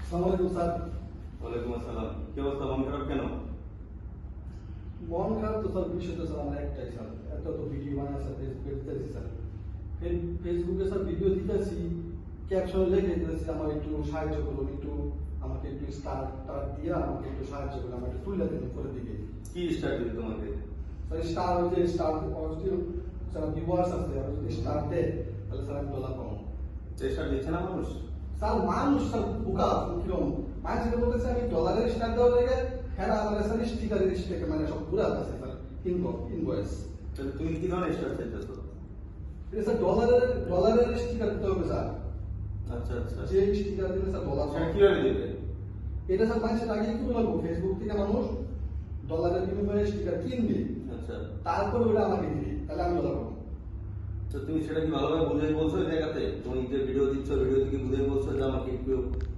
আসসালামু আলাইকুম স্যার। ওয়ালাইকুম আসসালাম। কি অবস্থা, মন খারাপ কেন? মন খারাপ তো স্যার, বিষয় তো স্যার আমার একটাই স্যার, এত তো ভিডিও বানায় স্যার, ফেসবুকে দিতেছি স্যার, ফেসবুকে স্যার ভিডিও দিতেছি, ক্যাপশনে লিখে দিতেছি আমার একটু সাহায্য করুন, একটু আমাকে একটু স্টার দিয়ে আমাকে একটু সাহায্য করুন, আমার একটু তুলে দিন উপরের দিকে। কি স্টার্ট দিবে তোমাকে? স্যার স্টার ওই যে স্টার পজিটিভ যারা ভিউয়ার্স আছে, আর যদি স্টার দেয় তাহলে স্যার আমি ডলার পাবো। চেষ্টা দিচ্ছে না মানুষ? স্যার মানুষ স্যার বোকা কিরকম, মানুষ যেটা বলতেছে আমি ডলারের স্টার দেওয়ার লেগে, হ্যাঁ আমার স্যার স্টিকারের স্টিকার মানে সব ঘুরে আছে স্যার, ইনভয়েস। তাহলে তুমি কি ধরনের স্টার্ট চাইতেছো? এটা স্যার ডলারের স্টিকার দিতে হবে স্যার। আচ্ছা আচ্ছা, যে স্টিকার দিলে স্যার ডলার সেটা কিভাবে দিবে? এটা স্যার মানুষের আগে কি বলবো, ফেসবুক থেকে মানুষ ডলারের বিনিময়ে স্টিকার কিনবে, আচ্ছা, তারপরে ওটা আমাকে দিবে, তাহলে আমি ডলার পাবো। তো তুমি সেটা কি ভালোভাবে বুঝে বলছো এই জায়গাতে? তুমি যে ভিডিও দিচ্ছ, ভিডিও থেকে বুঝে বলছো যে আমাকে একটু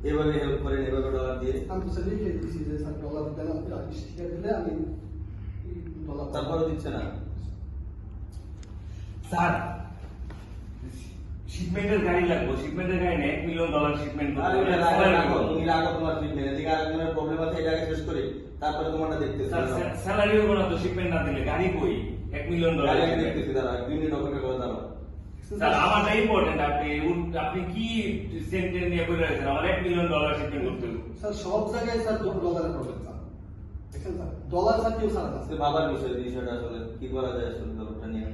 এভাবে হেল্প করেন, এভাবে ডলার দিয়ে? আমি তো স্যার লিখে দিচ্ছি যে স্যার ডলার দেন, স্টিকার দিলে আমি ডলার পাবো। তারপরে দিচ্ছে না? স্যার শিপমেন্টের গাড়ি লাগবে, শিপমেন্টের গাড়ি নেই, $1 মিলিয়ন শিপমেন্ট আরে রাখো, তুমি রাখো তোমার ট্রিটমেন্ট। এদিকে আরেকজনের প্রবলেম আছে, এটা আগে শেষ করি, তারপরে তোমারটা দেখতেছি। স্যার স্যালারি হবে না তো শিপমেন্ট না দিলে, গাড়ি কই $1 মিলিয়ন। গাড়ি আগে দেখতেছি, দাঁড়া 2 মিনিট অপেক্ষা করে দাঁড়াও। স্যার আমারটা ইম্পর্টেন্ট, আপনি কি সেন্টেন্স নিয়ে বলে রাখছেন আমার $1 মিলিয়ন শিপমেন্ট করতে হবে। স্যার সব জায়গায় স্যার ডলারের প্রবলেম স্যার, দেখেন স্যার ডলার স্যার কেউ স্যার আছে। আজকে বাবার বিষয়টা আসলে কি করা যায় আসলে ব্যাপারটা নিয়ে।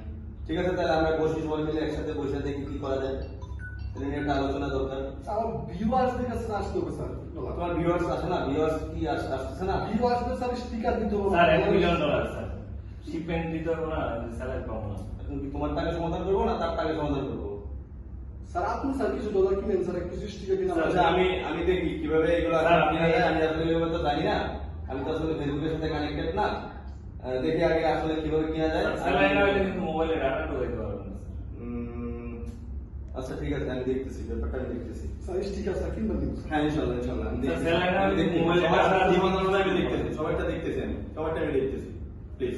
ঠিক আছে, তাহলে আমরা বসি, সবাই মিলে একসাথে বসে দেখি কি করা যায়। এটা নিয়ে একটা আলোচনা দরকার। আমার ভিউয়ার্সদের কাছে আসতে হবে স্যার ডলার। তোমার ভিউয়ার্স আছে না? ভিউয়ার্স কি আসতেছে না? ভিউয়ার্সদের স্যার স্টিকার দিতে হবে স্যার $1 মিলিয়ন স্যার শিপমেন্ট দিতে হবে না, স্যালারি পাবো না। এখন কি তোমার টাকা সমাধান করবো না তার টাকা সমাধান করবো? স্যার আপনি স্যার কিছু ডলার কিনেন স্যার, কিছু স্টিকার কিনে আচ্ছা, আমি দেখি কিভাবে এগুলো কিনা যায়। আমি আসলে এগুলো তো জানি না, আমি তো আসলে ফেসবুকের সাথে কানেক্টেড না। দেখি আগে আসলে কিভাবে কিনা যায়। স্যালারি না হলে কিন্তু মোবাইলে ডাটা ঢোকাইতে পারবেন না। আচ্ছা ঠিক আছে, আমি দেখতেছি, ব্যাপারটা আমি দেখতেছি। স্যার স্টিকার স্যার কিনবেন না হ্যাঁ ইনশাল্লাহ ইনশাল্লাহ আমি দেখতেছি। স্যালারি না হলে আমি দেখতেছি। মোবাইলে সবার ডাটা জীবন অনুযায়ী আমি দেখতেছি, সবারটা দেখতেছি, আমি সবারটা আমি দেখতেছি। প্লিজ